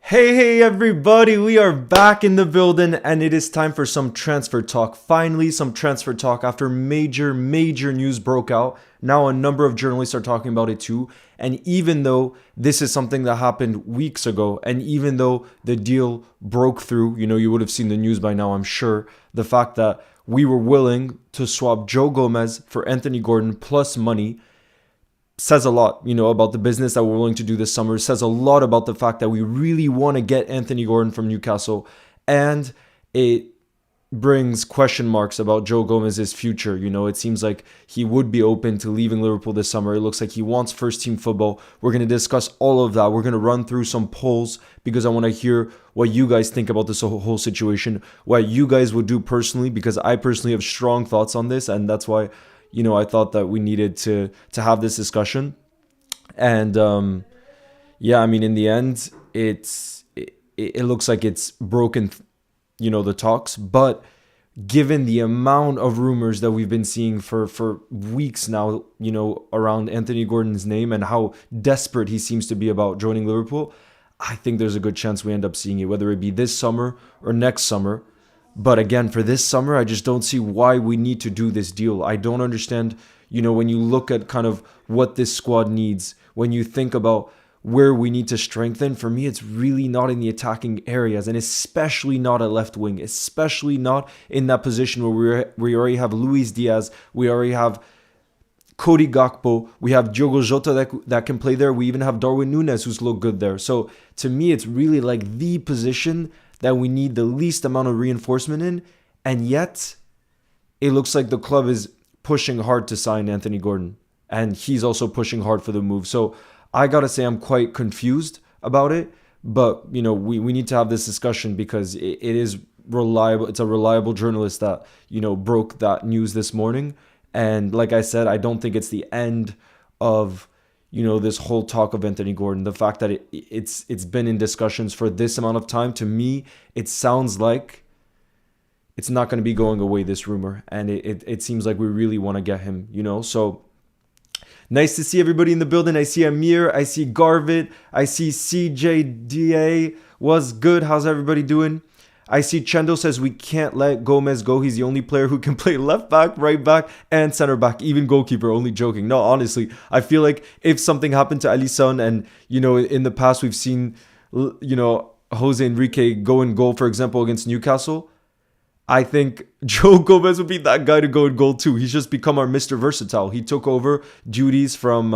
Hey, everybody, we are back in the building and it is time for some transfer talk. Finally, some transfer talk after major news broke out. Now, a number of journalists are talking about it too. And even though this is something that happened weeks ago, and even though the deal broke through, you would have seen the news by now, I'm sure, the fact that we were willing to swap Joe Gomez for Anthony Gordon plus money says a lot, about the business that we're willing to do this summer. It says a lot about the fact that we really want to get Anthony Gordon from Newcastle. And it brings question marks about Joe Gomez's future. It seems like he would be open to leaving Liverpool this summer. It looks like he wants first team football. We're going to discuss all of that. We're going to run through some polls because I want to hear what you guys think about this whole situation, what you guys would do personally, because I personally have strong thoughts on this. And that's why I thought that we needed to have this discussion. And in the end, it looks like it's broken, the talks. But given the amount of rumors that we've been seeing for weeks now, around Anthony Gordon's name and how desperate he seems to be about joining Liverpool, I think there's a good chance we end up seeing it, whether it be this summer or next summer. But again, for this summer, I just don't see why we need to do this deal. I don't understand, when you look at kind of what this squad needs, when you think about where we need to strengthen, for me, it's really not in the attacking areas, and especially not at left wing, especially not in that position where we already have Luis Diaz, we already have Cody Gakpo, we have Diogo Jota that can play there, we even have Darwin Núñez who's looked good there. So to me, it's really like the position that we need the least amount of reinforcement in, and yet it looks like the club is pushing hard to sign Anthony Gordon, and he's also pushing hard for the move. So I gotta say I'm quite confused about it, but we need to have this discussion because it is reliable. It's a reliable journalist that broke that news this morning, and like I said, I don't think it's the end of this whole talk of Anthony Gordon. The fact that it's been in discussions for this amount of time, to me, it sounds like it's not going to be going away, this rumor. And it seems like we really want to get him, So nice to see everybody in the building. I see Amir, I see Garvit, I see CJDA. What's good? How's everybody doing? I see Chendo says we can't let Gomez go. He's the only player who can play left back, right back, and center back, even goalkeeper. Only joking. No, honestly, I feel like if something happened to Alisson, and in the past we've seen Jose Enrique go in goal, for example, against Newcastle, I think Joe Gomez would be that guy to go in goal too. He's just become our Mr. Versatile. He took over duties from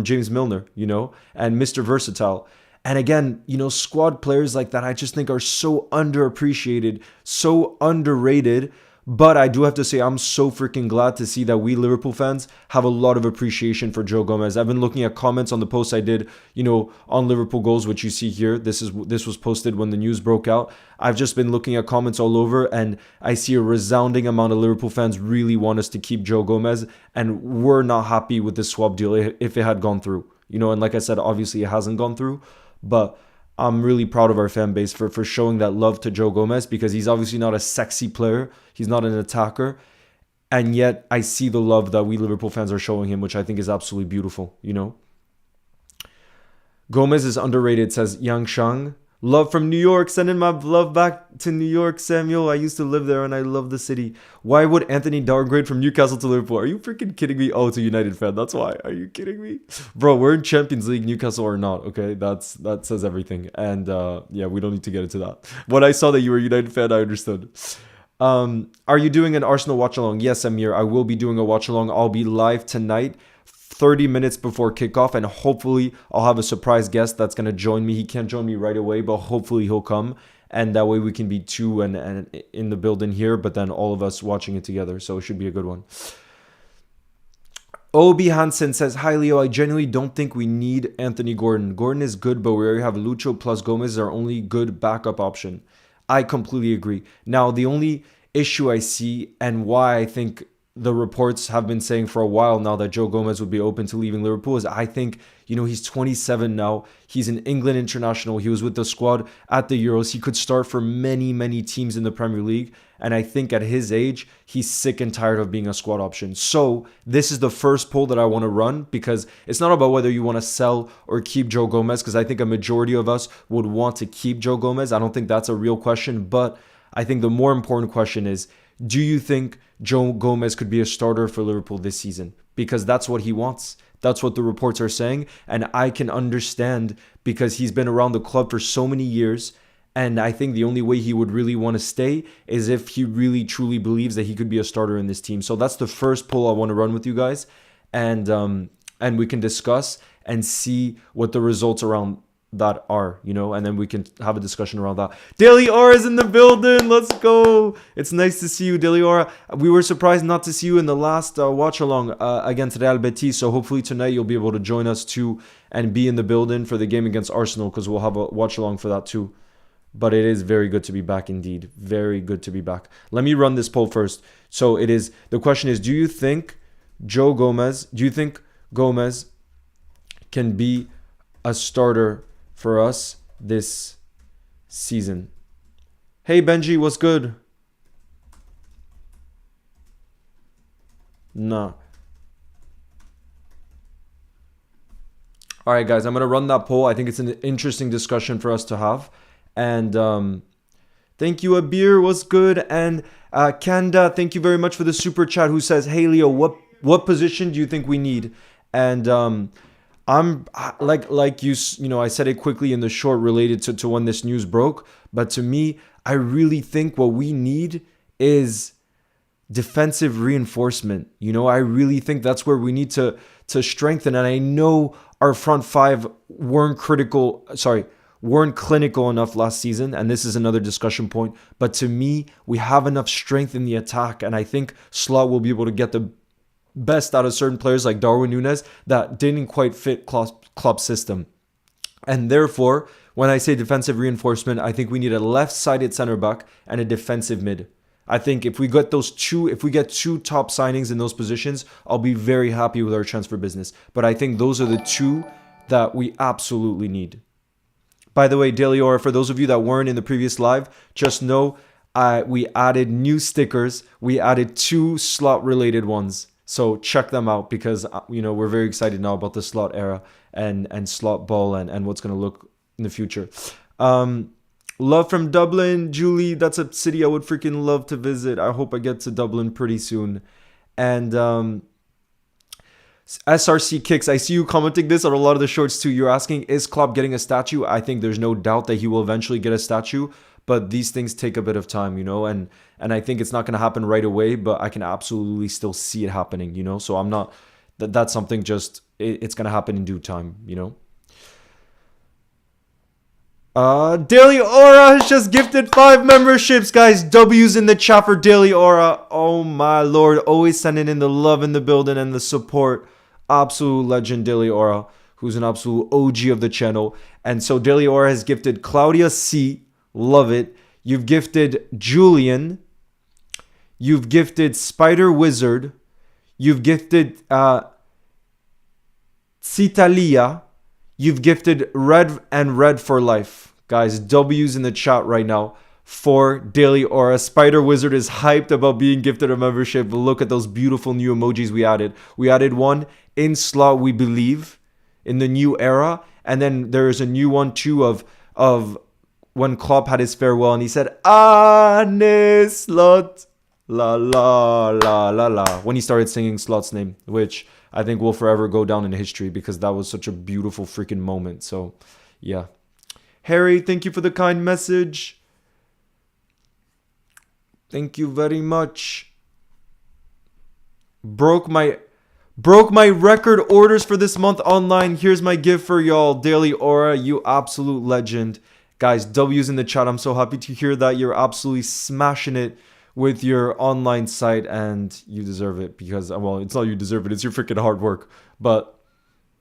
James Milner, and Mr. Versatile. And again, squad players like that, I just think are so underappreciated, so underrated. But I do have to say, I'm so freaking glad to see that we Liverpool fans have a lot of appreciation for Joe Gomez. I've been looking at comments on the post I did, on Liverpool goals, which you see here. This was posted when the news broke out. I've just been looking at comments all over, and I see a resounding amount of Liverpool fans really want us to keep Joe Gomez, and we're not happy with this swap deal if it had gone through. And like I said, obviously it hasn't gone through. But I'm really proud of our fan base for showing that love to Joe Gomez, because he's obviously not a sexy player. He's not an attacker. And yet I see the love that we Liverpool fans are showing him, which I think is absolutely beautiful, Gomez is underrated, says Yang Shang. Love from New York. Sending my love back to New York, Samuel. I used to live there and I love the city. Why would Anthony downgrade from Newcastle to Liverpool? Are you freaking kidding me? Oh, it's a United fan. That's why. Are you kidding me? Bro, we're in Champions League, Newcastle or not, okay? That says everything. And we don't need to get into that. When I saw that you were a United fan, I understood. Are you doing an Arsenal watch along? Yes, Amir. I will be doing a watch along. I'll be live tonight, 30 minutes before kickoff, and hopefully I'll have a surprise guest that's going to join me. He can't join me right away, but hopefully he'll come, and that way we can be two and in the building here, but then all of us watching it together, so it should be a good one. Obi Hansen says, hi Leo, I genuinely don't think we need Anthony Gordon. Gordon is good, but we already have Lucho plus Gomez is our only good backup option. I completely agree. Now, the only issue I see, and why I think the reports have been saying for a while now that Joe Gomez would be open to leaving Liverpool is I think, he's 27 now. He's an England international. He was with the squad at the Euros. He could start for many, many teams in the Premier League. And I think at his age, he's sick and tired of being a squad option. So this is the first poll that I want to run because it's not about whether you want to sell or keep Joe Gomez, because I think a majority of us would want to keep Joe Gomez. I don't think that's a real question, but I think the more important question is, do you think Joe Gomez could be a starter for Liverpool this season? Because that's what he wants. That's what the reports are saying. And I can understand because he's been around the club for so many years. And I think the only way he would really want to stay is if he really truly believes that he could be a starter in this team. So that's the first poll I want to run with you guys. And we can discuss and see what the results around that are, and then we can have a discussion around that. Daily Aura is in the building. Let's go. It's nice to see you, Daily Aura. We were surprised not to see you in the last watch along against Real Betis. So hopefully tonight you'll be able to join us too and be in the building for the game against Arsenal, because we'll have a watch along for that too. But it is very good to be back indeed. Very good to be back. Let me run this poll first. So the question is, do you think Gomez can be a starter for us this season? Hey Benji, what's good? Nah. All right, guys, I'm going to run that poll. I think it's an interesting discussion for us to have. And thank you, Abir, what's good? And Kanda, thank you very much for the super chat, who says, hey Leo, what position do you think we need? And I'm like you I said it quickly in the short related to when this news broke, but to me, I really think what we need is defensive reinforcement. I really think that's where we need to strengthen. And I know our front five weren't clinical enough last season, and this is another discussion point. But to me, we have enough strength in the attack, and I think Slot will be able to get the best out of certain players like Darwin Núñez that didn't quite fit Klopp's system. And therefore, when I say defensive reinforcement, I think we need a left-sided center back and a defensive mid. I think if we get two top signings in those positions, I'll be very happy with our transfer business. But I think those are the two that we absolutely need. By the way, Daily Aura, for those of you that weren't in the previous live, just know we added new stickers. We added 2 slot-related ones. So check them out, because we're very excited now about the slot era and slot ball and what's going to look in the future. Love from Dublin, Julie. That's a city I would freaking love to visit. I hope I get to Dublin pretty soon. And SRC Kicks, I see you commenting this on a lot of the shorts too. You're asking, is Klopp getting a statue? I think there's no doubt that he will eventually get a statue. But these things take a bit of time, and I think it's not going to happen right away, but I can absolutely still see it happening, So I'm not, that's something it's going to happen in due time, Daily Aura has just gifted 5 memberships, guys. W's in the chat for Daily Aura. Oh my lord, always sending in the love in the building and the support. Absolute legend, Daily Aura, who's an absolute OG of the channel. And so Daily Aura has gifted Claudia C. Love it. You've gifted Julian. You've gifted Spider Wizard. You've gifted Citalia. You've gifted Red for Life. Guys, W's in the chat right now for Daily Aura. Spider Wizard is hyped about being gifted a membership. Look at those beautiful new emojis we added. We added one in Slot We Believe in the new era. And then there's a new one too of when Klopp had his farewell and he said, Arne Slot, la la la la la, when he started singing Slot's name, which I think will forever go down in history because that was such a beautiful freaking moment. So, yeah. Harry, thank you for the kind message. Thank you very much. Broke my record orders for this month online. Here's my gift for y'all. Daily Aura, you absolute legend. Guys, W's in the chat. I'm so happy to hear that. You're absolutely smashing it with your online site, and you deserve it because, well, it's not you deserve it. It's your freaking hard work. But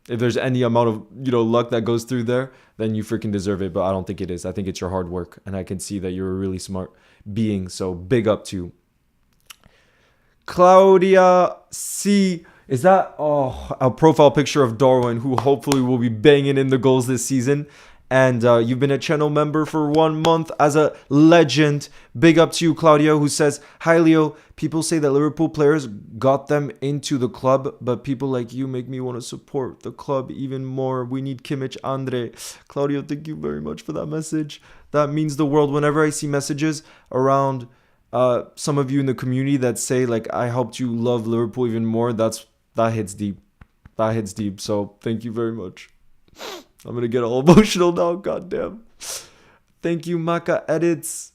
if there's any amount of, luck that goes through there, then you freaking deserve it. But I don't think it is. I think it's your hard work, and I can see that you're a really smart being. So big up to you. Claudia C. Is that a profile picture of Darwin, who hopefully will be banging in the goals this season? And you've been a channel member for 1 month as a legend. Big up to you, Claudia, who says, "Hi, Leo. People say that Liverpool players got them into the club, but people like you make me want to support the club even more. We need Kimmich, Andre." Claudia, thank you very much for that message. That means the world. Whenever I see messages around some of you in the community that say, like, I helped you love Liverpool even more, that hits deep. That hits deep. So thank you very much. I'm gonna get all emotional now, goddamn. Thank you, Maka Edits.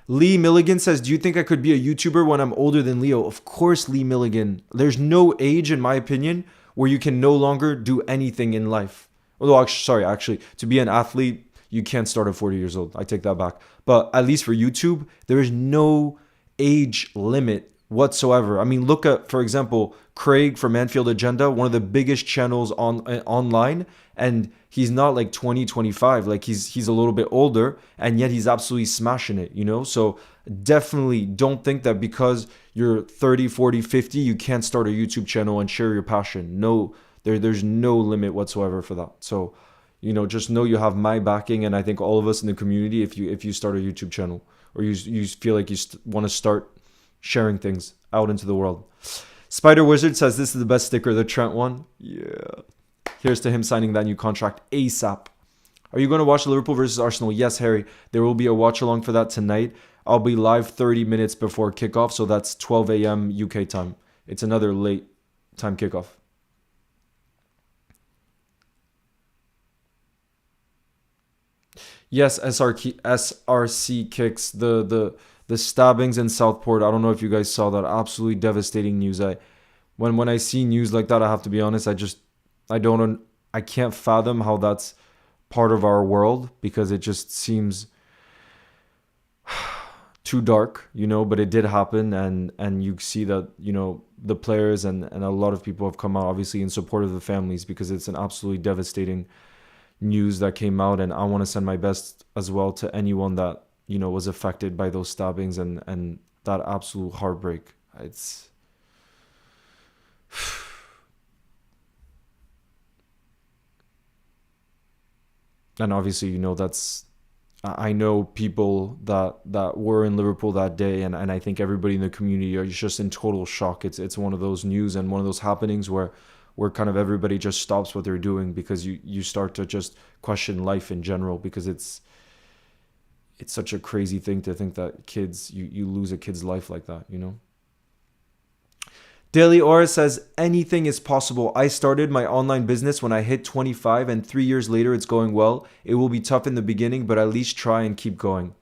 Lee Milligan says, "Do you think I could be a YouTuber when I'm older than Leo?" Of course, Lee Milligan. There's no age, in my opinion, where you can no longer do anything in life. Although, actually, to be an athlete, you can't start at 40 years old. I take that back. But at least for YouTube, there is no age limit whatsoever. I mean, look at, for example, Craig from Anfield Agenda, one of the biggest channels online, and he's not like 20, 25. Like he's a little bit older, and yet he's absolutely smashing it, you know? So definitely don't think that because you're 30, 40, 50, you can't start a YouTube channel and share your passion. No, there's no limit whatsoever for that. So, you know, just know you have my backing, and I think all of us in the community, if you start a YouTube channel or you feel like you want to start sharing things out into the world. Spider Wizard says, "This is the best sticker, the Trent one." Yeah. Here's to him signing that new contract ASAP. Are you going to watch Liverpool versus Arsenal? Yes, Harry. There will be a watch along for that tonight. I'll be live 30 minutes before kickoff, so that's 12 a.m. UK time. It's another late time kickoff. Yes, SRC kicks. The stabbings in Southport. I don't know if you guys saw that. Absolutely devastating news. When I see news like that, I have to be honest. I can't fathom how that's part of our world, because it just seems too dark, you know. But it did happen, and you see that, you know, the players and a lot of people have come out obviously in support of the families, because it's an absolutely devastating news that came out. And I want to send my best as well to anyone that, you know, was affected by those stabbings and that absolute heartbreak. It's and obviously, you know, I know people that were in Liverpool that day, and I think everybody in the community are just in total shock. It's one of those news and one of those happenings where kind of everybody just stops what they're doing, because you start to just question life in general, because it's such a crazy thing to think that you lose a kid's life like that, you know. Daily Aura says, "Anything is possible. I started my online business when I hit 25, and 3 years later it's going well. It will be tough in the beginning, but at least try and keep going."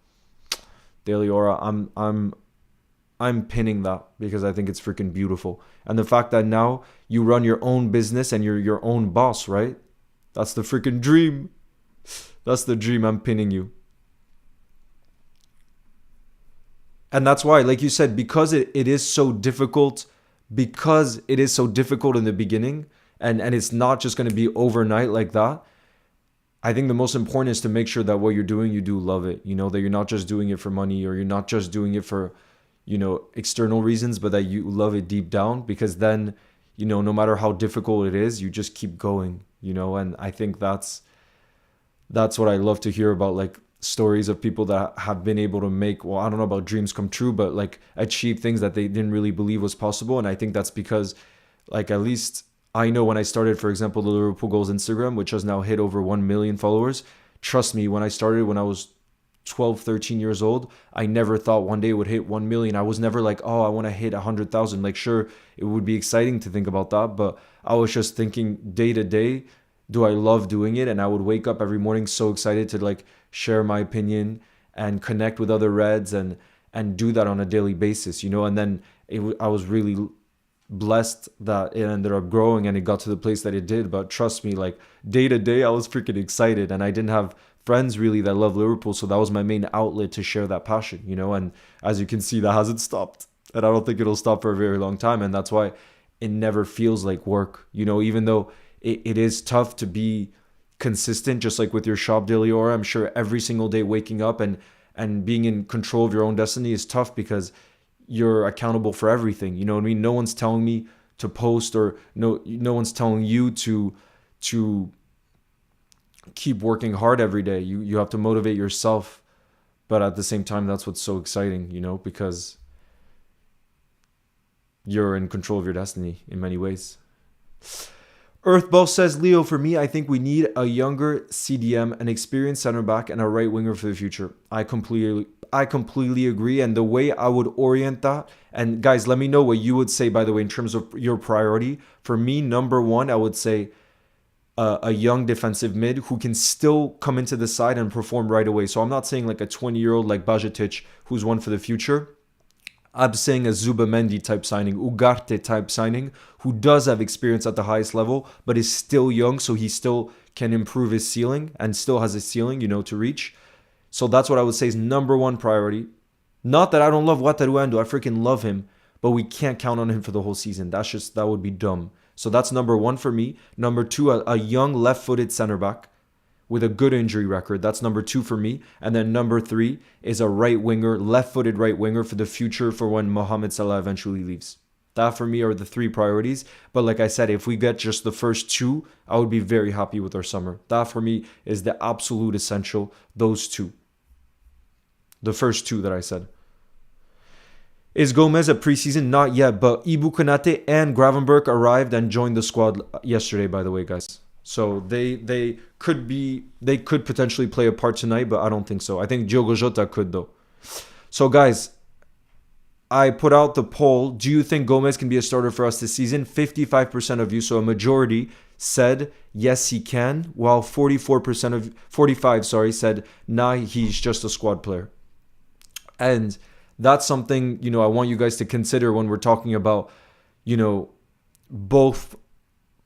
Daily Aura, I'm pinning that, because I think it's freaking beautiful. And the fact that now you run your own business and you're your own boss, right? That's the freaking dream. That's the dream. I'm pinning you. And that's why, like you said, because it is so difficult, because it is so difficult in the beginning, and it's not just going to be overnight like that. I think the most important is to make sure that what you're doing, you do love it. You know, that you're not just doing it for money, or you're not just doing it for, you know, external reasons, but that you love it deep down, because then, you know, no matter how difficult it is, you just keep going, you know. And I think that's what I love to hear about, like, stories of people that have been able to make, well, I don't know about dreams come true, but like achieve things that they didn't really believe was possible. And I think that's because, like, at least I know when I started, for example, the Liverpool Goals Instagram, which has now hit over 1 million followers. Trust me, when I started, when I was 12, 13 years old, I never thought one day it would hit 1 million. I was never like, oh, I want to hit 100,000. Like, sure, it would be exciting to think about that, but I was just thinking day to day, do I love doing it? And I would wake up every morning so excited to, like, share my opinion and connect with other Reds and do that on a daily basis, you know. And then I was really blessed that it ended up growing and it got to the place that it did. But trust me, like, day to day, I was freaking excited, and I didn't have friends really that love Liverpool, so that was my main outlet to share that passion, you know. And as you can see, that hasn't stopped, and I don't think it'll stop for a very long time. And that's why it never feels like work, you know, even though it is tough to be consistent, just like with your shop daily aura. I'm sure every single day waking up and being in control of your own destiny is tough because you're accountable for everything. You know what I mean? No one's telling me to post, or no one's telling you to keep working hard every day. You have to motivate yourself. But at the same time, that's what's so exciting, because you're in control of your destiny in many ways. Earthball says, Leo, for me, I think we need a younger CDM, an experienced center back, and a right winger for the future. I completely agree. And the way I would orient that, and guys, let me know what you would say, by the way, in terms of your priority. For me, number one, I would say a young defensive mid who can still come into the side and perform right away. So I'm not saying like a 20-year-old like Bajetic who's one for the future. I'm saying a Zubamendi type signing, Ugarte type signing, who does have experience at the highest level, but is still young, so he still can improve his ceiling and still has a ceiling, to reach. So that's what I would say is number one priority. Not that I don't love Wataruendo, I freaking love him, but we can't count on him for the whole season. That would be dumb. So that's number one for me. Number two, a young left-footed center back with a good injury record. That's number two for me. And then number three is a right winger, left-footed right winger for the future for when Mohamed Salah eventually leaves. That for me are the three priorities. But like I said, if we get just the first two, I would be very happy with our summer. That for me is the absolute essential, those two. The first two that I said. Is Gomez a preseason? Not yet, but Ibu Konate and Gravenberch arrived and joined the squad yesterday, by the way, guys. So they could potentially play a part tonight, but I don't think so. I think Diogo Jota could, though. So, guys, I put out the poll. Do you think Gomez can be a starter for us this season? 55% of you, so a majority, said yes, he can, while 45 said nah, he's just a squad player. And that's something, I want you guys to consider when we're talking about, both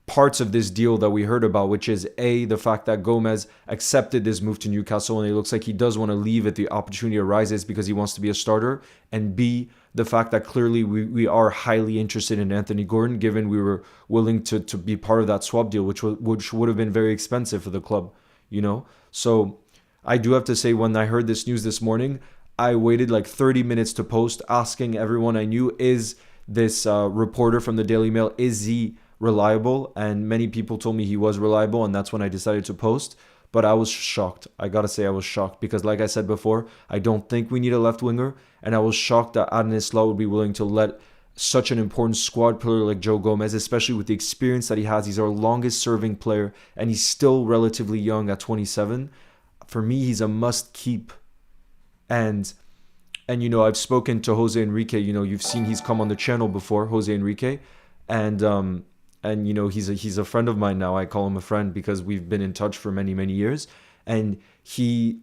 parts of this deal that we heard about, which is A, the fact that Gomez accepted this move to Newcastle and it looks like he does want to leave if the opportunity arises because he wants to be a starter, and B, the fact that clearly we are highly interested in Anthony Gordon, given we were willing to be part of that swap deal, which would have been very expensive for the club, So I do have to say, when I heard this news this morning, I waited like 30 minutes to post, asking everyone I knew, is this reporter from the Daily Mail, is he reliable? And many people told me he was reliable, and that's when I decided to post. But I was shocked. I gotta say I was shocked because, like I said before, I don't think we need a left winger, and I was shocked that Adnan Isla would be willing to let such an important squad player like Joe Gomez, especially with the experience that he has. He's our longest serving player, and he's still relatively young at 27. For me, he's a must keep. And I've spoken to Jose Enrique. You've seen he's come on the channel before, Jose Enrique, and he's a friend of mine now. I call him a friend because we've been in touch for many years, and he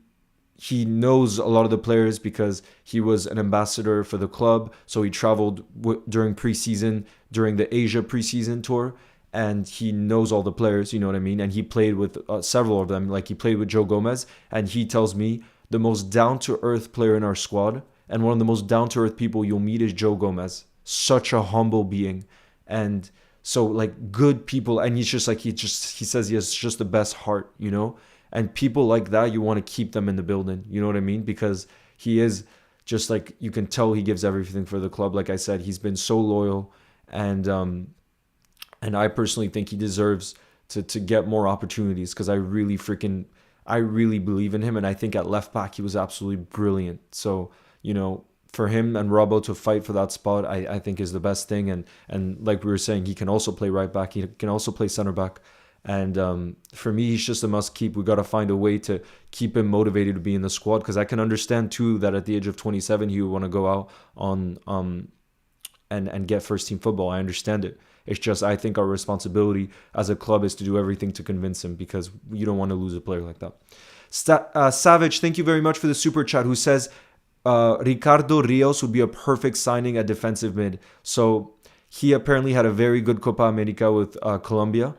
knows a lot of the players because he was an ambassador for the club. So he traveled during preseason, during the Asia preseason tour, and he knows all the players. You know what I mean? And he played with several of them. Like he played with Joe Gomez, and he tells me the most down-to-earth player in our squad and one of the most down-to-earth people you'll meet is Joe Gomez. Such a humble being. And so, like, good people. And he's just like, he says he has just the best heart, And people like that, you want to keep them in the building. You know what I mean? Because he is just like, you can tell he gives everything for the club. Like I said, he's been so loyal. And I personally think he deserves to get more opportunities because I really believe in him, and I think at left back he was absolutely brilliant. So, for him and Robbo to fight for that spot, I think is the best thing. And like we were saying, he can also play right back. He can also play center back. And for me, he's just a must keep. We got to find a way to keep him motivated to be in the squad, because I can understand too that at the age of 27 he would want to go out on and get first team football. I understand it. It's just, I think our responsibility as a club is to do everything to convince him, because you don't want to lose a player like that. Savage, thank you very much for the super chat, who says Ricardo Rios would be a perfect signing at defensive mid. So he apparently had a very good Copa America with Colombia.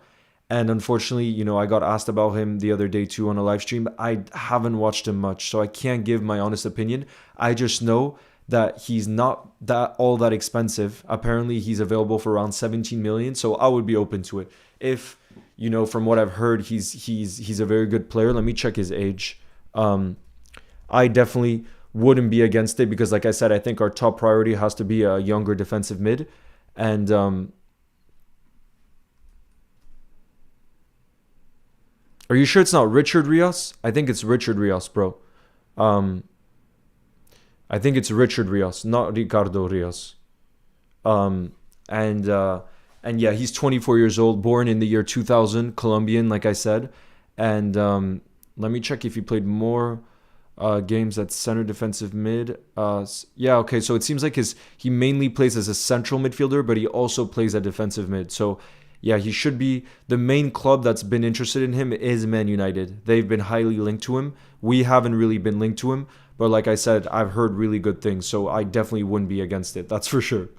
And unfortunately, I got asked about him the other day too on a live stream. I haven't watched him much, so I can't give my honest opinion. I just know that he's not all that expensive. Apparently, he's available for around 17 million, so I would be open to it. if, from what I've heard, he's a very good player. Let me check his age. I definitely wouldn't be against it because, like I said, I think our top priority has to be a younger defensive mid. And are you sure it's not Richard Rios? I think it's Richard Rios, bro. I think it's Richard Rios, not Ricardo Rios. And yeah, he's 24 years old, born in the year 2000, Colombian, like I said. And let me check if he played more games at center defensive mid. Yeah, okay, so it seems like he mainly plays as a central midfielder, but he also plays at defensive mid. So yeah, he should be. The main club that's been interested in him is Man United. They've been highly linked to him. We haven't really been linked to him, but like I said, I've heard really good things, so I definitely wouldn't be against it. That's for sure.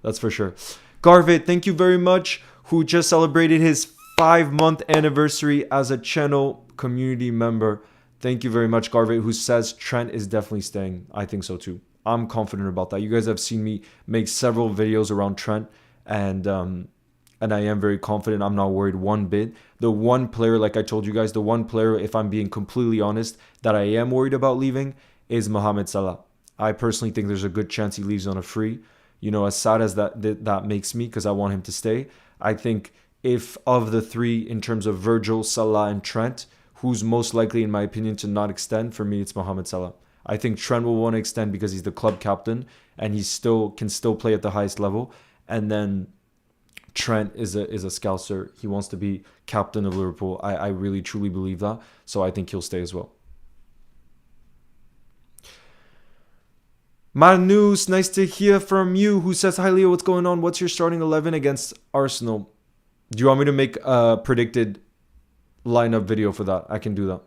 That's for sure. Garvit, thank you very much, who just celebrated his 5-month anniversary as a channel community member. Thank you very much, Garvit, who says Trent is definitely staying. I think so too. I'm confident about that. You guys have seen me make several videos around Trent, and I am very confident. I'm not worried one bit. The one player, like I told you guys, the one player, if I'm being completely honest, that I am worried about leaving is Mohamed Salah. I personally think there's a good chance he leaves on a free. As sad as that makes me, because I want him to stay. I think if of the three, in terms of Virgil, Salah, and Trent, who's most likely, in my opinion, to not extend, for me, it's Mohamed Salah. I think Trent will want to extend because he's the club captain and he can still play at the highest level. And then Trent is a scouser. He wants to be captain of Liverpool. I really, truly believe that. So I think he'll stay as well. Manus, nice to hear from you, who says, hi Leo, what's going on? What's your starting 11 against Arsenal? Do you want me to make a predicted lineup video for that? I can do that.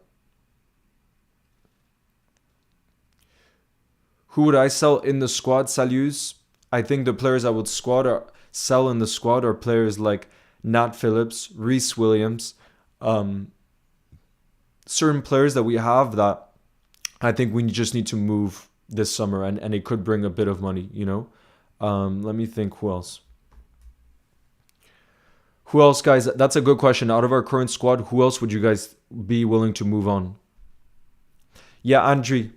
Who would I sell in the squad? Salus. I think the players I would sell in the squad are players like Nat Phillips, Reece Williams, certain players that we have that I think we just need to move this summer, and it could bring a bit of money, Let me think, who else? Who else, guys? That's a good question. Out of our current squad, who else would you guys be willing to move on? Yeah, Andri,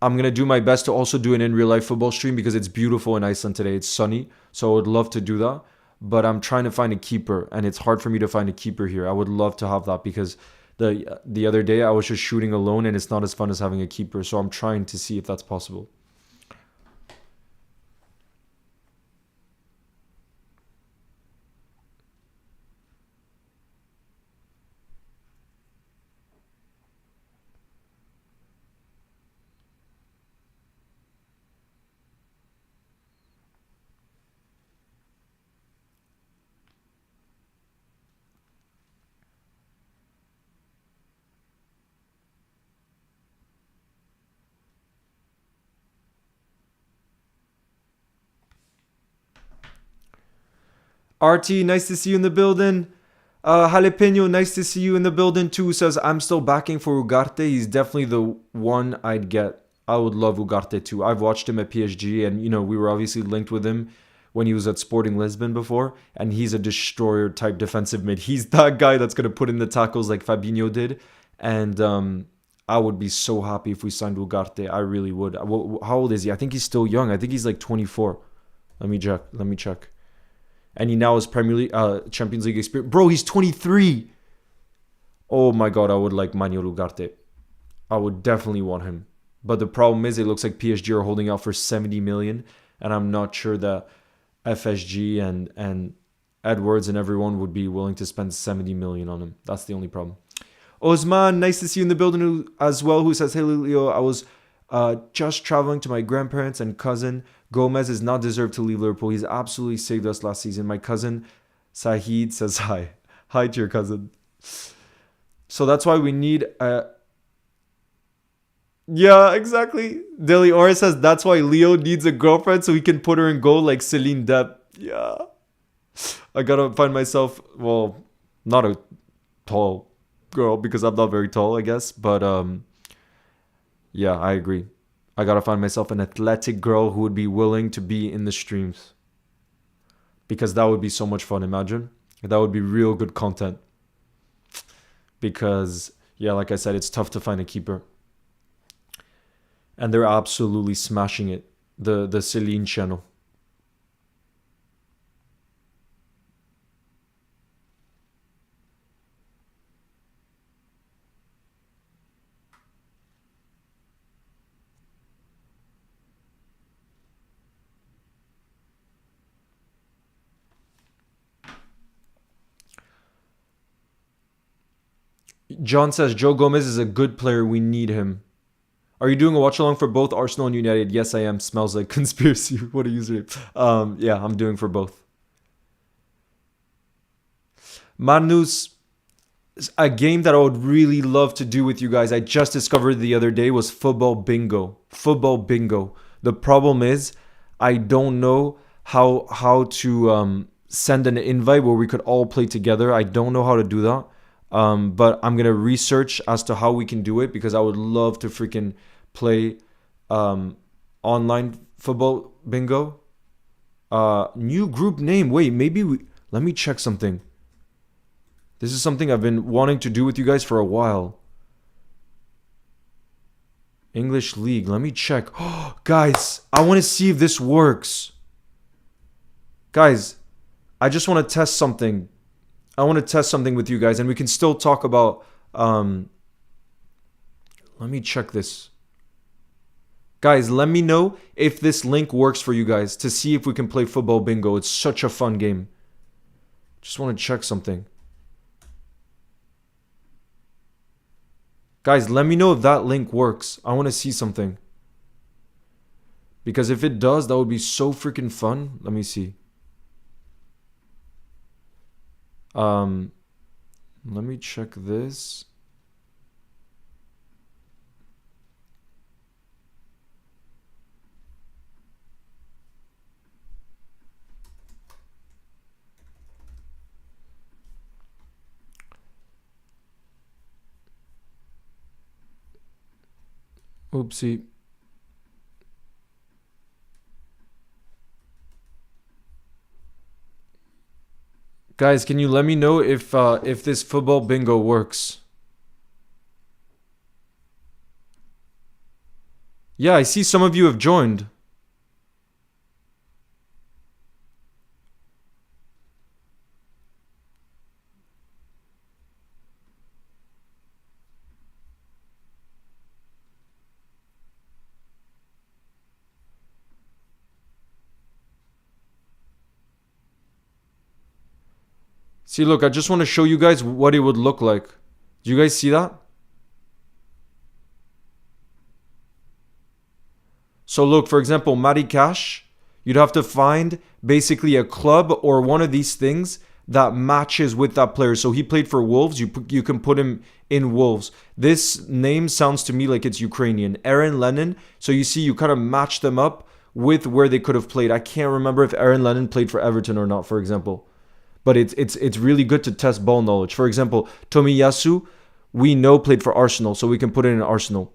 I'm going to do my best to also do an in real life football stream because it's beautiful in Iceland today. It's sunny, so I would love to do that. But I'm trying to find a keeper, and it's hard for me to find a keeper here. I would love to have that because the other day I was just shooting alone, and it's not as fun as having a keeper. So I'm trying to see if that's possible. RT, nice to see you in the building. Jalapeno, nice to see you in the building too. Says, I'm still backing for Ugarte. He's definitely the one I'd get. I would love Ugarte too. I've watched him at PSG, and we were obviously linked with him when he was at Sporting Lisbon before, and he's a destroyer type defensive mid. He's that guy that's going to put in the tackles like Fabinho did, and I would be so happy if we signed Ugarte. I really would. How old is he? I think he's still young. I think he's like 24. Let me check. And he now has Premier League, Champions League experience. Bro, he's 23. Oh my God, I would like Manuel Ugarte. I would definitely want him. But the problem is, it looks like PSG are holding out for 70 million. And I'm not sure that FSG and Edwards and everyone would be willing to spend 70 million on him. That's the only problem. Osman, nice to see you in the building as well, who says, hey Leo, I was just traveling to my grandparents and cousin. Gomez is not deserved to leave Liverpool. He's absolutely saved us last season. My cousin Sahid says hi. Hi to your cousin. So that's why we need yeah, exactly. Deli Ora says that's why Leo needs a girlfriend so he can put her in goal like Celine Depp. Yeah. I gotta find myself, well, not a tall girl because I'm not very tall, I guess. But yeah, I agree. I gotta find myself an athletic girl who would be willing to be in the streams. Because that would be so much fun, imagine. That would be real good content. Because, yeah, like I said, it's tough to find a keeper. And they're absolutely smashing it. The Celine channel. John says Joe Gomez is a good player. We need him. Are you doing a watch along for both Arsenal and United? Yes, I am. Smells like conspiracy. What a username. Yeah, I'm doing for both. Manus, a game that I would really love to do with you guys, I just discovered the other day, was football bingo. Football bingo. The problem is, I don't know how to send an invite where we could all play together. I don't know how to do that. But I'm gonna research as to how we can do it because I would love to freaking play online football bingo. New group name. Wait, let me check something. This is something I've been wanting to do with you guys for a while. English League. Let me check. Oh, guys, I want to see if this works. Guys, I just want to test something. I want to test something with you guys, and we can still talk about... let me check this. Guys, let me know if this link works for you guys to see if we can play football bingo. It's such a fun game. Just want to check something. Guys, let me know if that link works. I want to see something. Because if it does, that would be so freaking fun. Let me see. Let me check this. Oopsie. Guys, can you let me know if this football bingo works? Yeah, I see some of you have joined. See, look, I just want to show you guys what it would look like. Do you guys see that? So look, for example, Matty Cash, you'd have to find basically a club or one of these things that matches with that player. So he played for Wolves. You can put him in Wolves. This name sounds to me like it's Ukrainian. Aaron Lennon. So you see, you kind of match them up with where they could have played. I can't remember if Aaron Lennon played for Everton or not, for example. But it's really good to test ball knowledge. For example, Tomiyasu, we know played for Arsenal, so we can put it in Arsenal.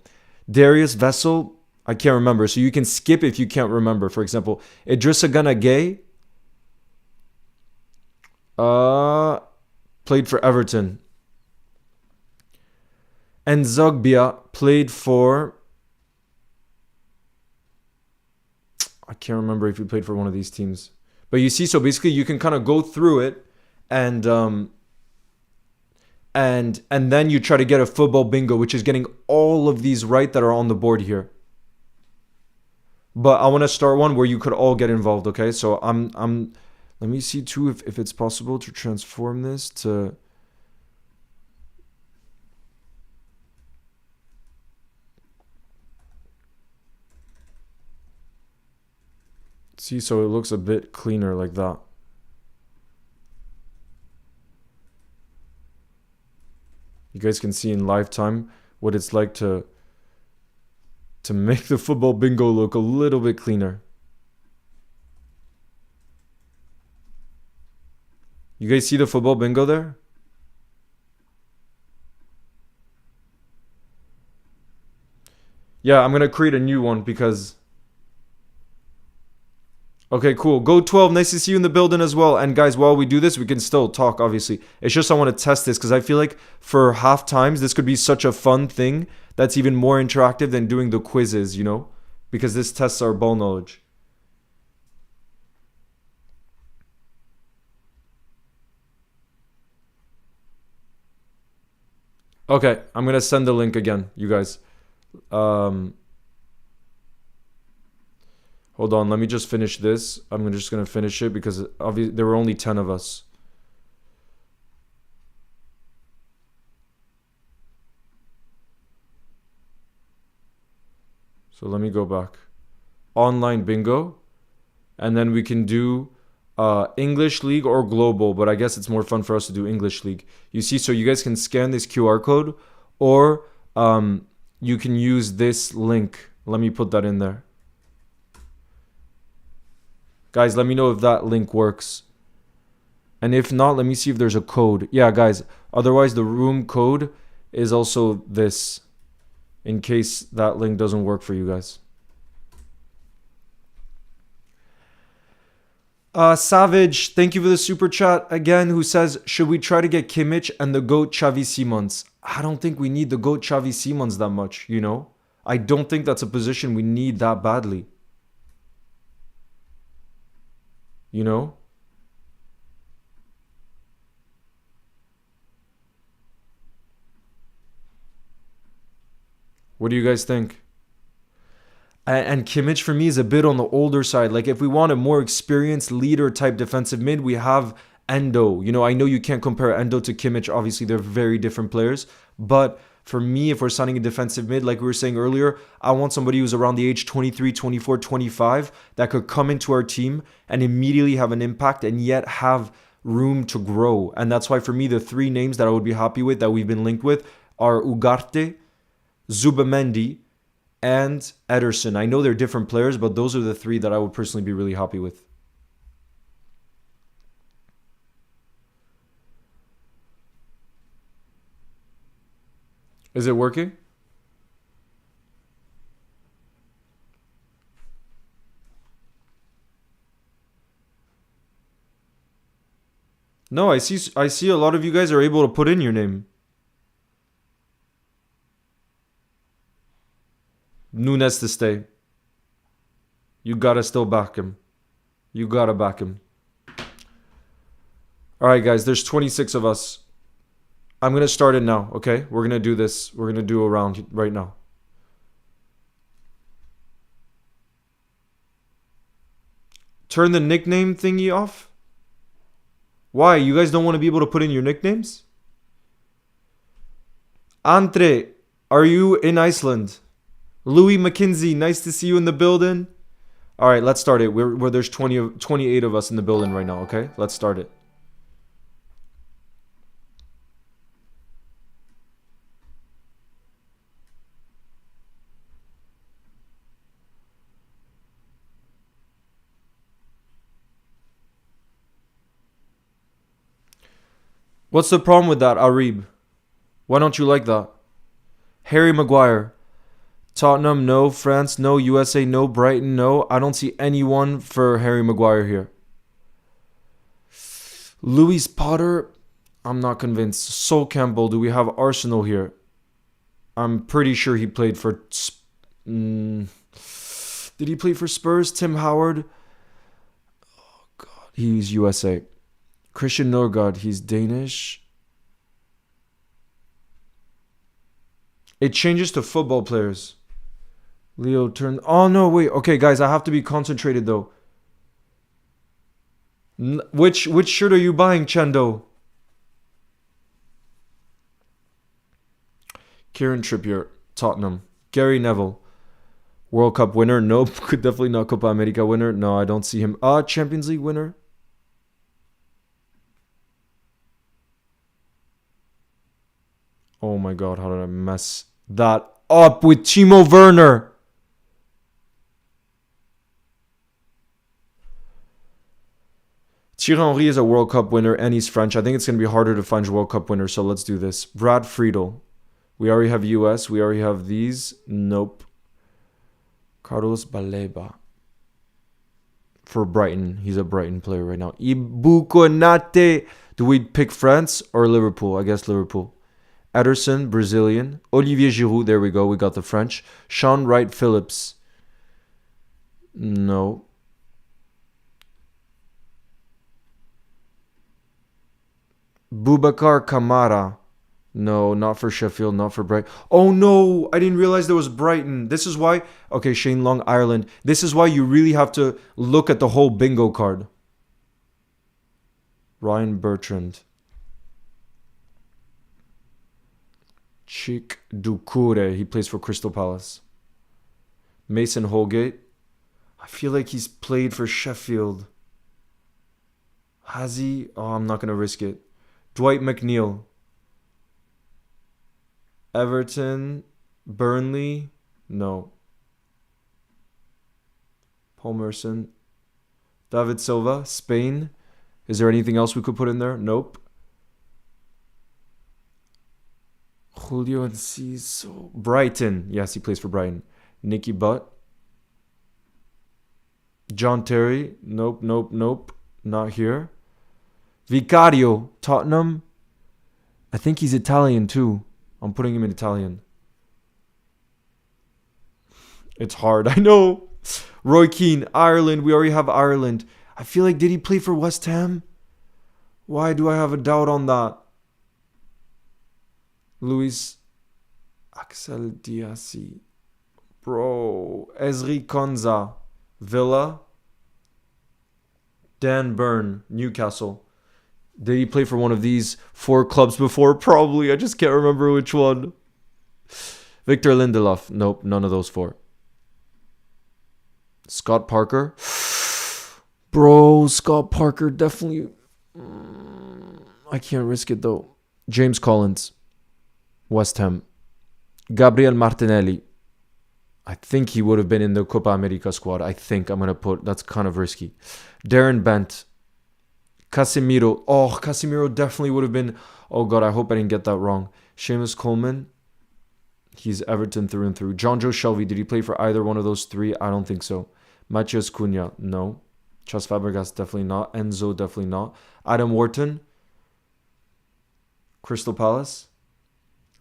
Darius Vessel, I can't remember. So you can skip if you can't remember. For example, Idrissa Gana Gueye played for Everton. And Zogbia played for... I can't remember if he played for one of these teams. But you see, so basically you can kind of go through it and then you try to get a football bingo, which is getting all of these right that are on the board here. But I want to start one where you could all get involved, okay? So let me see too if it's possible to transform this to... See, so it looks a bit cleaner like that. You guys can see in live time what it's like to make the football bingo look a little bit cleaner. You guys see the football bingo there? Yeah, I'm going to create a new one because Okay, cool. Go 12. Nice to see you in the building as well. And guys, while we do this, we can still talk, obviously. It's just I want to test this because I feel like for half times, this could be such a fun thing that's even more interactive than doing the quizzes, you know? Because this tests our ball knowledge. Okay, I'm going to send the link again, you guys. Um, Hold on, let me just finish this. I'm just going to finish it because obviously there were only 10 of us. So let me go back. Online bingo. And then we can do English League or Global, but I guess it's more fun for us to do English League. You see, so you guys can scan this QR code or you can use this link. Let me put that in there. Guys, let me know if that link works. And if not, let me see if there's a code. Yeah, guys. Otherwise, the room code is also this. In case that link doesn't work for you guys. Savage, thank you for the super chat again, who says, should we try to get Kimmich and the GOAT Xavi Simons? I don't think we need the GOAT Xavi Simons that much, you know? I don't think that's a position we need that badly. You know? What do you guys think? And Kimmich for me is a bit on the older side. Like if we want a more experienced leader type defensive mid, we have Endo. You know, I know you can't compare Endo to Kimmich. Obviously, they're very different players. But for me, if we're signing a defensive mid, like we were saying earlier, I want somebody who's around the age 23, 24, 25 that could come into our team and immediately have an impact and yet have room to grow. And that's why for me, the three names that I would be happy with that we've been linked with are Ugarte, Zubamendi, and Ederson. I know they're different players, but those are the three that I would personally be really happy with. Is it working? No, I see a lot of you guys are able to put in your name. Nunes to stay. You gotta still back him. You gotta back him. Alright guys, there's 26 of us. I'm gonna start it now, okay? We're gonna do this. We're gonna do a round right now. Turn the nickname thingy off? Why? You guys don't want to be able to put in your nicknames? Andre, are you in Iceland? Louis McKinsey, nice to see you in the building. All right, let's start it. Where there's 28 of us in the building right now, okay? Let's start it. What's the problem with that, Arib? Why don't you like that? Harry Maguire. Tottenham, no. France, no. USA, no. Brighton, no. I don't see anyone for Harry Maguire here. Louis Potter, I'm not convinced. Sol Campbell, do we have Arsenal here? I'm pretty sure he played for... Did he play for Spurs? Tim Howard? Oh, God. He's USA. Christian Norgard, he's Danish. It changes to football players. Leo turned... Oh, no, wait. Okay, guys, I have to be concentrated, though. Which shirt are you buying, Chendo? Kieran Trippier, Tottenham. Gary Neville, World Cup winner. Nope, could definitely not Copa America winner. No, I don't see him. Champions League winner. Oh my God, how did I mess that up with Timo Werner? Thierry Henry is a World Cup winner and he's French. I think it's going to be harder to find World Cup winners, so let's do this. Brad Friedel. We already have US. We already have these. Nope. Carlos Baleba. for Brighton. He's a Brighton player right now. Ibukonate. Do we pick France or Liverpool? I guess Liverpool. Ederson, Brazilian. Olivier Giroud. There we go. We got the French. Sean Wright Phillips. No. Boubacar Kamara. No, not for Sheffield, not for Brighton. Oh no, I didn't realize there was Brighton. This is why. Okay, Shane Long, Ireland. This is why you really have to look at the whole bingo card. Ryan Bertrand. Chik Dukure. He plays for Crystal Palace. Mason Holgate. I feel like he's played for Sheffield. Has he? Oh, I'm not going to risk it. Dwight McNeil. Everton. Burnley. No. Paul Merson. David Silva. Spain. Is there anything else we could put in there? Nope. Julio Enciso. Brighton. Yes, he plays for Brighton. Nicky Butt. John Terry. Nope, nope, nope. Not here. Vicario. Tottenham. I think he's Italian too. I'm putting him in Italian. It's hard. I know. Roy Keane. Ireland. We already have Ireland. I feel like, did he play for West Ham? Why do I have a doubt on that? Luis Axel Diassi. Bro. Ezri Konza. Villa. Dan Burn. Newcastle. Did he play for one of these 4 clubs before? Probably. I just can't remember which one. Victor Lindelof. Nope. None of those 4. Scott Parker. Bro, Scott Parker definitely. I can't risk it though. James Collins. West Ham. Gabriel Martinelli. I think he would have been in the Copa America squad. I think I'm going to put. That's kind of risky. Darren Bent. Casemiro. Oh, Casemiro definitely would have been. Oh God, I hope I didn't get that wrong. Seamus Coleman. He's Everton through and through. John Joe Shelby. Did he play for either one of those 3? I don't think so. Matheus Cunha. No. Chas Fabregas. Definitely not. Enzo. Definitely not. Adam Wharton. Crystal Palace.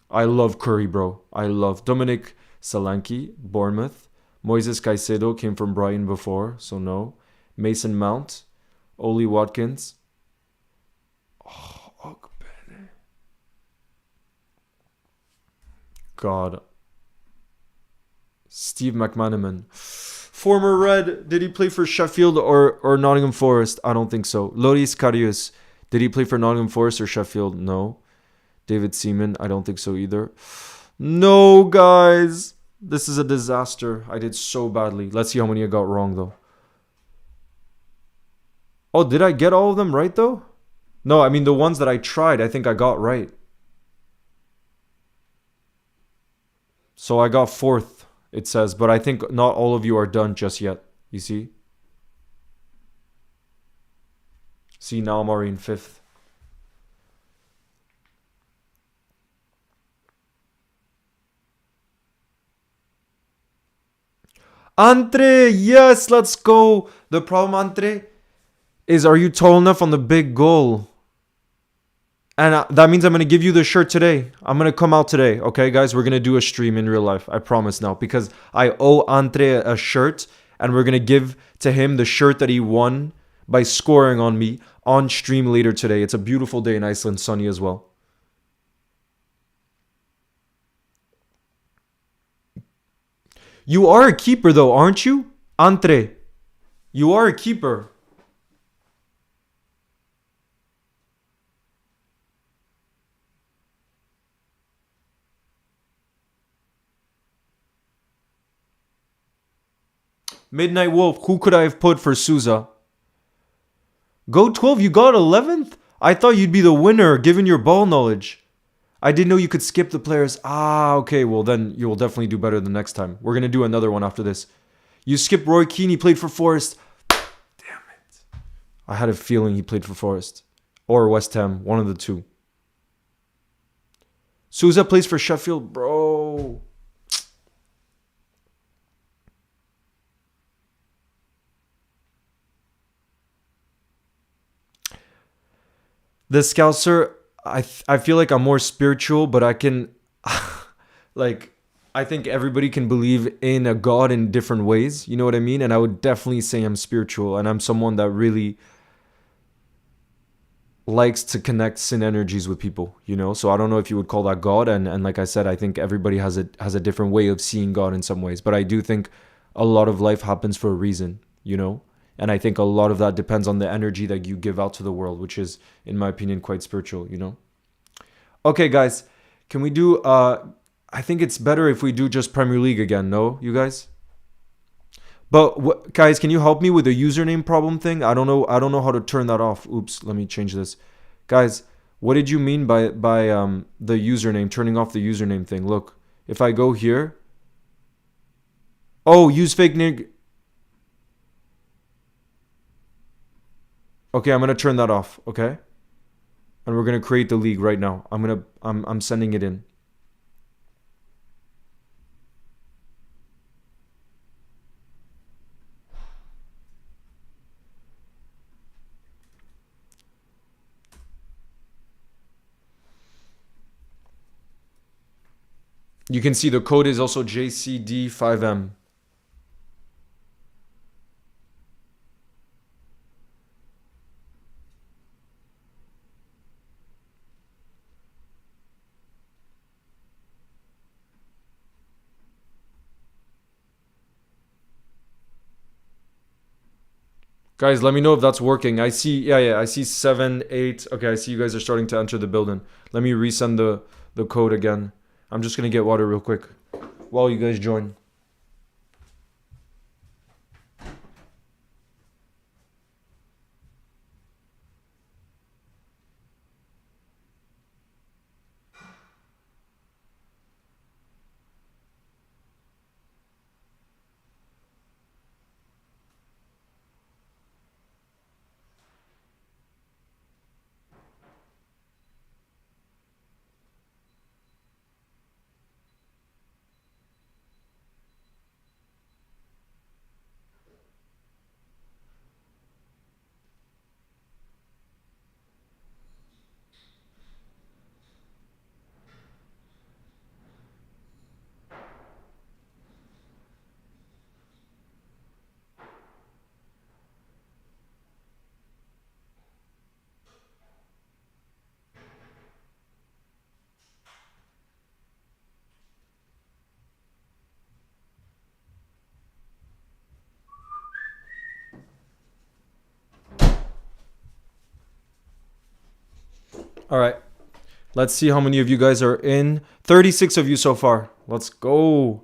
I love Curry, bro. I love Dominic Solanke. Bournemouth. Moises Caicedo came from Brighton before, so no. Mason Mount. Oli Watkins. Oh, Ogbene. God. Steve McManaman. Former Red. Did he play for Sheffield or Nottingham Forest? I don't think so. Loris Karius. Did he play for Nottingham Forest or Sheffield? No. David Seaman. I don't think so either. No, guys. This is a disaster. I did so badly. Let's see how many I got wrong, though. Oh, did I get all of them right, though? No, I mean, the ones that I tried, I think I got right. So I got 4th, it says. But I think not all of you are done just yet. You see? See, now I'm already in 5th. Andre, yes, let's go. The problem, Andre, is are you tall enough on the big goal? And that means I'm going to give you the shirt today. I'm going to come out today. Okay, guys, we're going to do a stream in real life. I promise now. Because I owe Andre a shirt. And we're going to give to him the shirt that he won by scoring on me on stream later today. It's a beautiful day in Iceland, sunny as well. You are a keeper though, aren't you? Andre, you are a keeper. Midnight Wolf, who could I have put for Souza? Go 12, you got 11th? I thought you'd be the winner given your ball knowledge. I didn't know you could skip the players. Ah, okay, well then you will definitely do better the next time. We're going to do another one after this. You skipped Roy Keane, he played for Forest. Damn it. I had a feeling he played for Forest. Or West Ham, one of the two. Souza plays for Sheffield, bro. The Scouser, I feel like I'm more spiritual, but I can, like, I think everybody can believe in a God in different ways. You know what I mean? And I would definitely say I'm spiritual, and I'm someone that really likes to connect sin energies with people, you know? So I don't know if you would call that God. And like I said, I think everybody has a different way of seeing God in some ways. But I do think a lot of life happens for a reason, you know? And I think a lot of that depends on the energy that you give out to the world, which is, in my opinion, quite spiritual, you know? Okay, guys, can we do I think it's better if we do just Premier League again, no, you guys? But guys, can you help me with the username problem thing? I don't know how to turn that off. Oops, let me change this. Guys, what did you mean by the username, turning off the username thing? Look, if I go here, oh, use fake name. Okay, I'm going to turn that off, okay? And we're going to create the league right now. I'm sending it in. You can see the code is also JCD5M. Guys, let me know if that's working. I see, yeah, I see 7, 8. Okay, I see you guys are starting to enter the building. Let me resend the code again. I'm just going to get water real quick while you guys join. All right. Let's see how many of you guys are in. 36 of you so far. Let's go.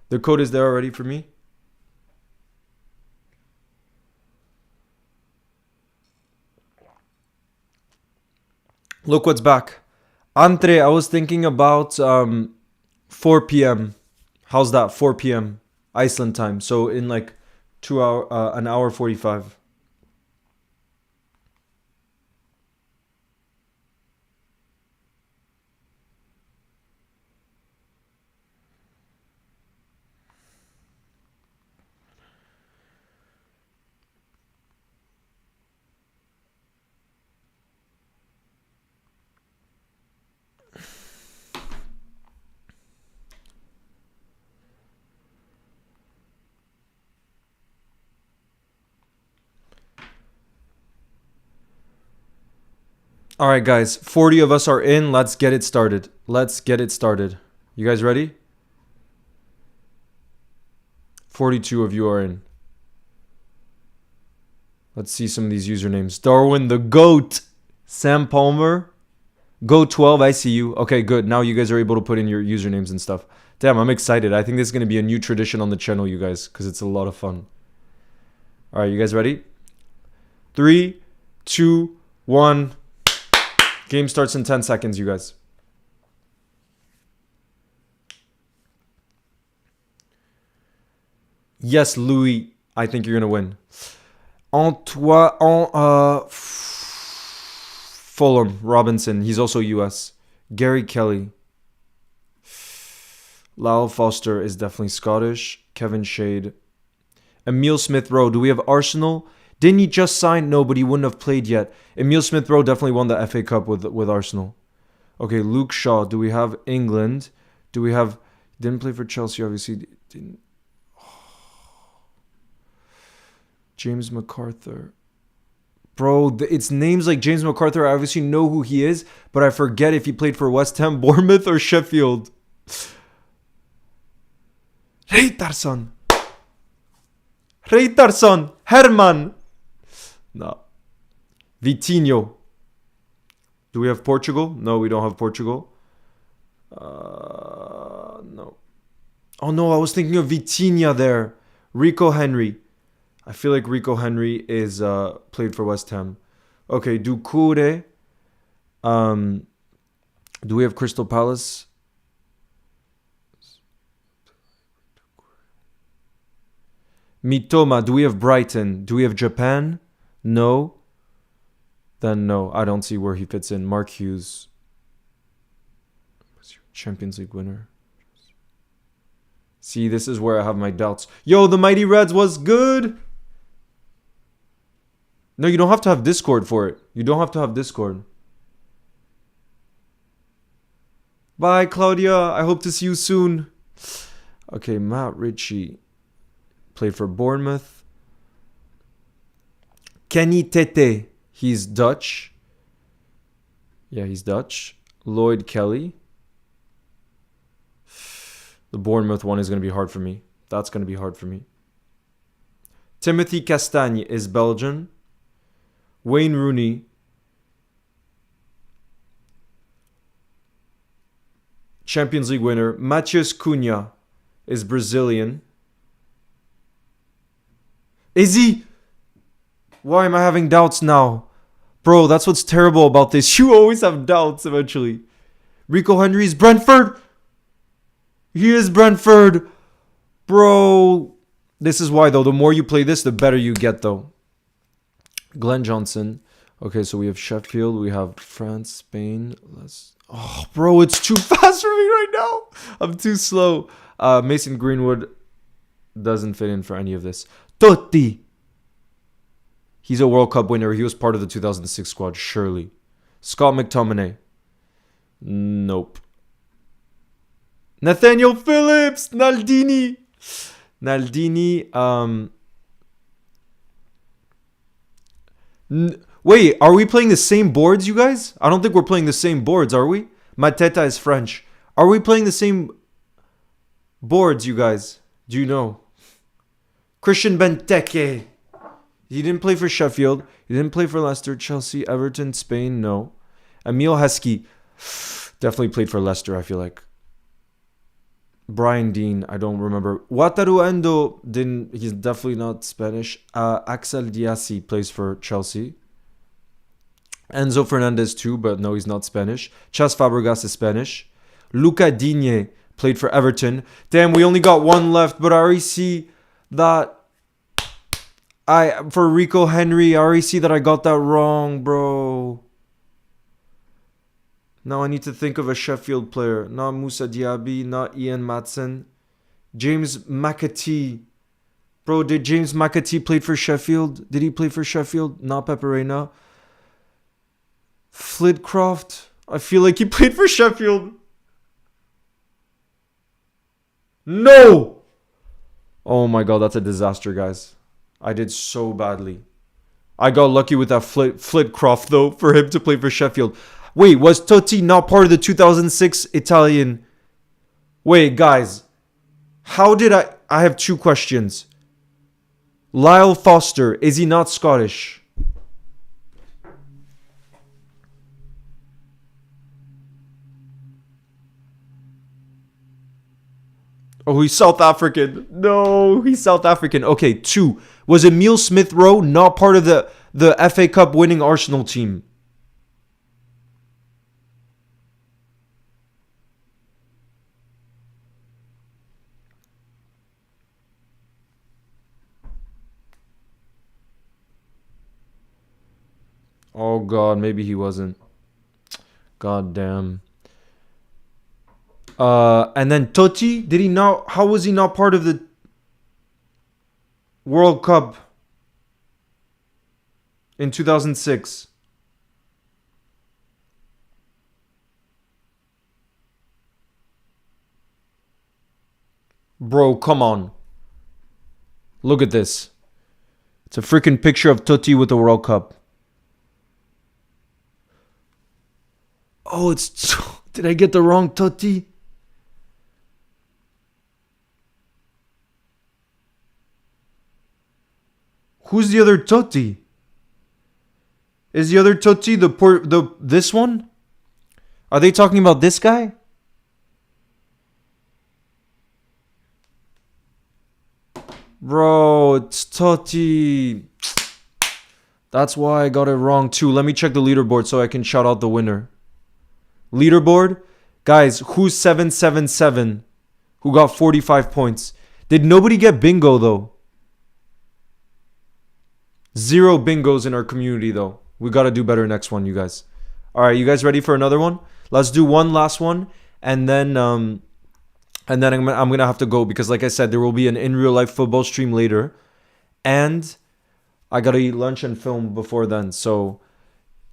The code is there already for me. Look what's back. Andre, I was thinking about 4 p.m. How's that? 4 p.m. Iceland time. So in like an hour 45. All right, guys. 40 of us are in. Let's get it started. Let's get it started. You guys ready? 42 of you are in. Let's see some of these usernames. Darwin the GOAT. Sam Palmer. Go12, I see you. Okay, good. Now you guys are able to put in your usernames and stuff. Damn, I'm excited. I think this is going to be a new tradition on the channel, you guys, because it's a lot of fun. All right, you guys ready? 3, 2, 1. Game starts in 10 seconds, you guys. Yes, Louis. I think you're going to win. Fulham Robinson. He's also US. Gary Kelly. Lyle Foster is definitely Scottish. Kevin Shade. Emile Smith Rowe. Do we have Arsenal? Didn't he just sign? No, but he wouldn't have played yet. Emile Smith-Rowe definitely won the FA Cup with Arsenal. Okay, Luke Shaw. Do we have England? Do we have... Didn't play for Chelsea, obviously. Didn't... James MacArthur. Bro, it's names like James MacArthur. I obviously know who he is, but I forget if he played for West Ham, Bournemouth, or Sheffield. Reitarsson. Herman. No. Vitinho. Do we have Portugal? No, we don't have Portugal. No. Oh no, I was thinking of Vitinha there. Rico Henry. I feel like Rico Henry is played for West Ham. Okay, Doucouré. Do we have Crystal Palace? Mitoma. Do we have Brighton? Do we have Japan? No. Then no, I don't see where he fits in. Mark Hughes. Champions League winner. See, this is where I have my doubts. Yo, the Mighty Reds was good. No, you don't have to have Discord for it. You don't have to have Discord. Bye, Claudia. I hope to see you soon. Okay, Matt Ritchie. Played for Bournemouth. Kenny Tete. He's Dutch. Yeah, he's Dutch. Lloyd Kelly. The Bournemouth one is going to be hard for me. That's going to be hard for me. Timothy Castagne is Belgian. Wayne Rooney. Champions League winner. Matheus Cunha is Brazilian. Is he? Why am I having doubts now? Bro, that's what's terrible about this. You always have doubts eventually. Rico Henry is Brentford. He is Brentford. Bro. This is why, though. The more you play this, the better you get, though. Glenn Johnson. Okay, so we have Sheffield. We have France, Spain. Oh, bro, it's too fast for me right now. I'm too slow. Mason Greenwood doesn't fit in for any of this. Totti. He's a World Cup winner. He was part of the 2006 squad, surely. Scott McTominay. Nope. Nathaniel Phillips. Naldini. Wait, are we playing the same boards, you guys? I don't think we're playing the same boards, are we? Mateta is French. Are we playing the same boards, you guys? Do you know? Christian Benteke. He didn't play for Sheffield. He didn't play for Leicester, Chelsea, Everton, Spain. No. Emile Heskey. Definitely played for Leicester, I feel like. Brian Dean, I don't remember. Wataru Endo didn't. He's definitely not Spanish. Axel Diassi plays for Chelsea. Enzo Fernandez too, but no, he's not Spanish. Chas Fabregas is Spanish. Luca Digne played for Everton. Damn, we only got one left, but I already see that. For Rico Henry, I already see that I got that wrong, bro. Now I need to think of a Sheffield player. Not Moussa Diaby, not Ian Matson. James McAtee. Bro, did James McAtee play for Sheffield? Did he play for Sheffield? Not Peperena. Flitcroft. I feel like he played for Sheffield. No! Oh my god, that's a disaster, guys. I did so badly. I got lucky with that Flitcroft, though, for him to play for Sheffield. Wait, was Totti not part of the 2006 Italian? Wait, guys. How did I have two questions. Lyle Foster, is he not Scottish? Oh, he's South African. No, he's South African. Okay, two. Was Emile Smith-Rowe not part of the FA Cup winning Arsenal team? Oh god, maybe he wasn't. God damn. And then Totti, did he not? How was he not part of the World Cup? In 2006. Bro, come on. Look at this. It's a freaking picture of Totti with the World Cup. Oh, it's... Did I get the wrong Totti? Who's the other Totti? Is the other Totti this one? Are they talking about this guy? Bro, it's Totti. That's why I got it wrong too. Let me check the leaderboard so I can shout out the winner. Leaderboard? Guys, who's 777? Who got 45 points? Did nobody get bingo though? 0 bingos in our community though. We got to do better next one, you guys. All right, you guys ready for another one? Let's do one last one, and then I'm gonna have to go because, like I said, there will be an in real life football stream later, and I gotta eat lunch and film before then. So,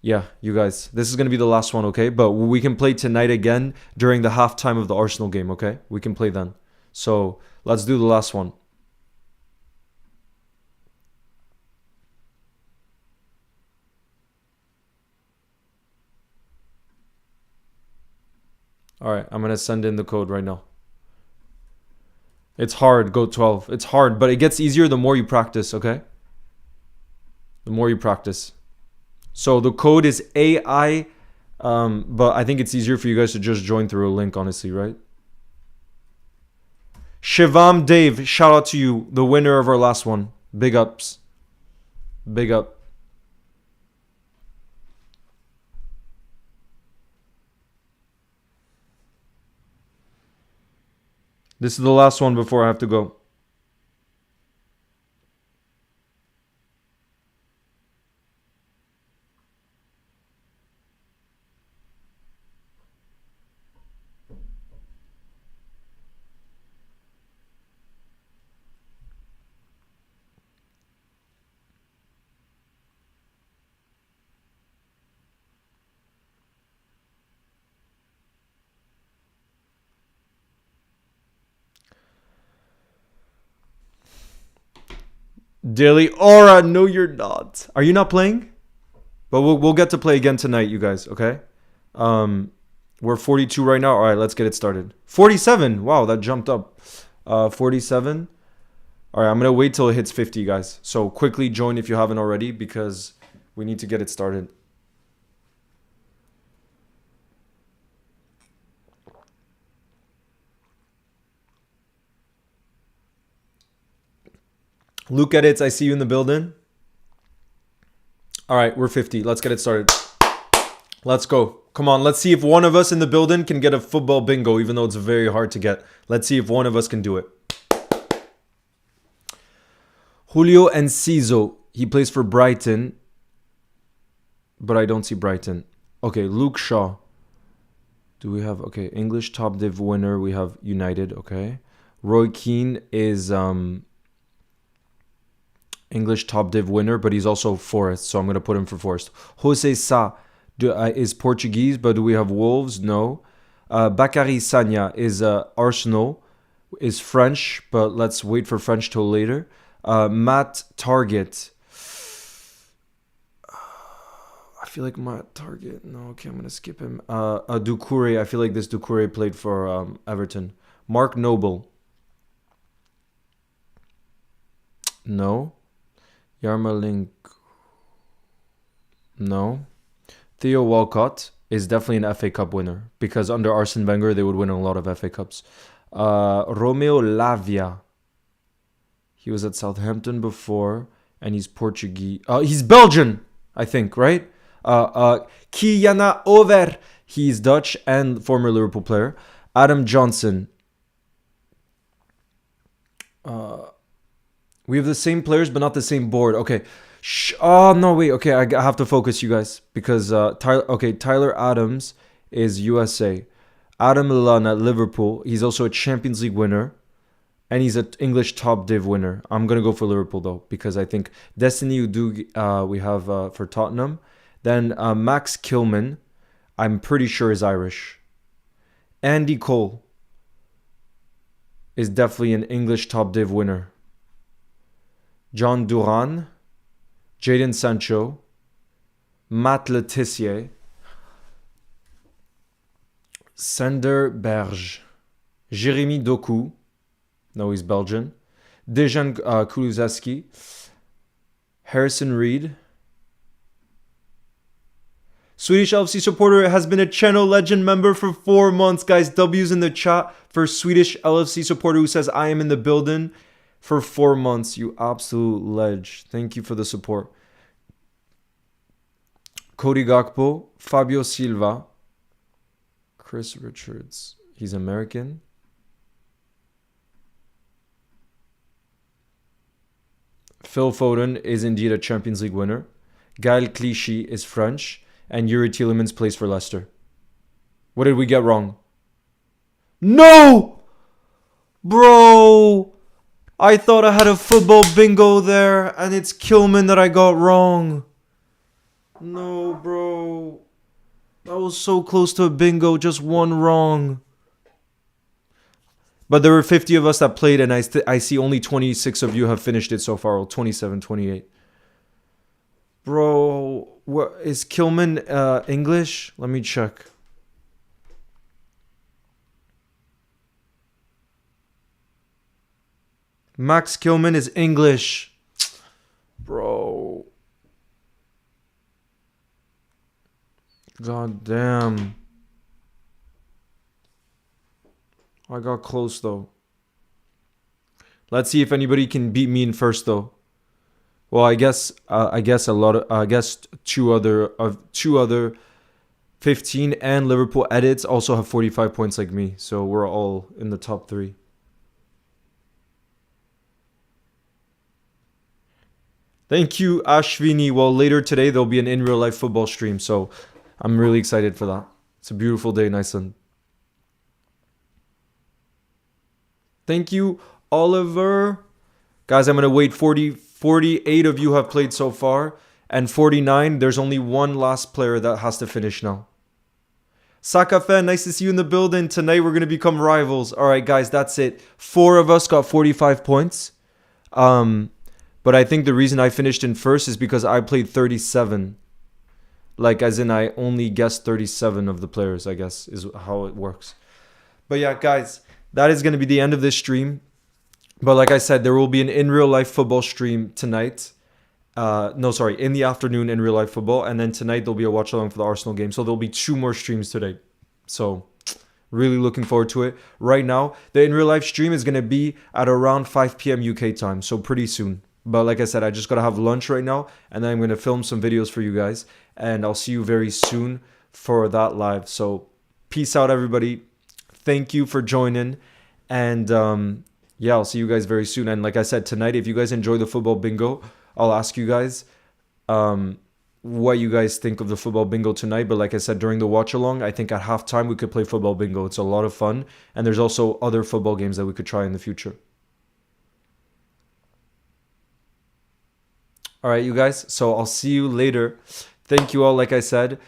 yeah, you guys, this is gonna be the last one, okay? But we can play tonight again during the halftime of the Arsenal game, okay? We can play then. So let's do the last one. All right, I'm going to send in the code right now. It's hard, go 12. It's hard, but it gets easier the more you practice, okay? The more you practice. So the code is AI, but I think it's easier for you guys to just join through a link, honestly, right? Shivam Dave, shout out to you, the winner of our last one. Big ups. Big up. This is the last one before I have to go. Daily Aura, no you're not. Are you not playing? But we'll get to play again tonight, you guys, okay? We're 42 right now. All right, let's get it started. 47. Wow, that jumped up. 47. All right, I'm going to wait till it hits 50, guys. So quickly join if you haven't already because we need to get it started. Luke Edits, I see you in the building. All right, we're 50. Let's get it started. Let's go. Come on, let's see if one of us in the building can get a football bingo, even though it's very hard to get. Let's see if one of us can do it. Julio Enciso. He plays for Brighton. But I don't see Brighton. Okay, Luke Shaw. Do we have... Okay, English top div winner. We have United. Okay. Roy Keane is... English top div winner, but he's also Forest, so I'm going to put him for Forest. Jose Sa is Portuguese, but do we have Wolves? No. Bakary Sagna is Arsenal, is French, but let's wait for French till later. Matt Target. I feel like Matt Target. No, okay, I'm going to skip him. Doucouré. I feel like this Doucouré played for Everton. Mark Noble. No. Yarmolenko. No. Theo Walcott is definitely an FA Cup winner because under Arsene Wenger they would win a lot of FA Cups. Romeo Lavia. He was at Southampton before and he's Portuguese. He's Belgian, I think, right? Kiana Over. He's Dutch and former Liverpool player. Adam Johnson. We have the same players, but not the same board. Okay. Oh, no, wait. Okay, I have to focus, you guys. Because Tyler Adams is USA. Adam Lallana at Liverpool. He's also a Champions League winner. And he's an English top div winner. I'm going to go for Liverpool, though, because I think Destiny Udogie we have for Tottenham. Then Max Kilman, I'm pretty sure is Irish. Andy Cole is definitely an English top div winner. John Duran, Jadon Sancho, Matt Letitia, Sander Berge, Jeremy Doku, no, he's Belgian, Dejan Kulusevski, Harrison Reed. Swedish LFC supporter has been a channel legend member for 4 months. Guys, W's in the chat for Swedish LFC supporter who says, I am in the building for 4 months. You absolute ledge. Thank you for the support. Cody Gakpo, Fabio Silva, Chris Richards. He's American. Phil Foden is indeed a Champions League winner. Gaël Clichy is French. And Yuri Tielemans plays for Leicester. What did we get wrong? No! Bro! I thought I had a football bingo there, and it's Kilman that I got wrong. No, bro. I was so close to a bingo, just one wrong. But there were 50 of us that played, and I see only 26 of you have finished it so far. Well, 27, 28. Bro, what is Kilman English? Let me check. Max Kilman is English. Bro. God damn. I got close though. Let's see if anybody can beat me in first though. Well, I guess two other 15 and Liverpool edits also have 45 points like me, so we're all in the top 3. Thank you, Ashvini. Well, later today there'll be an in real life football stream, so I'm really excited for that. It's a beautiful day, nice sun. Thank you, Oliver. Guys, I'm gonna wait 48 of you have played so far, and 49, there's only one last player that has to finish now. Sakafe, nice to see you in the building. Tonight we're going to become rivals. All right, guys, that's it. 4 of us got 45 points. But I think the reason I finished in first is because I played 37. Like, as in I only guessed 37 of the players, I guess, is how it works. But yeah, guys, that is going to be the end of this stream. But like I said, there will be an in real life football stream tonight. In the afternoon in real life football. And then tonight there'll be a watch along for the Arsenal game. So there'll be 2 more streams today. So really looking forward to it. Right now, the in real life stream is going to be at around 5 p.m. UK time. So pretty soon. But like I said, I just got to have lunch right now. And then I'm going to film some videos for you guys. And I'll see you very soon for that live. So peace out, everybody. Thank you for joining. And yeah, I'll see you guys very soon. And like I said, tonight, if you guys enjoy the football bingo, I'll ask you guys what you guys think of the football bingo tonight. But like I said, during the watch along, I think at halftime we could play football bingo. It's a lot of fun. And there's also other football games that we could try in the future. All right, you guys. So I'll see you later. Thank you all, like I said.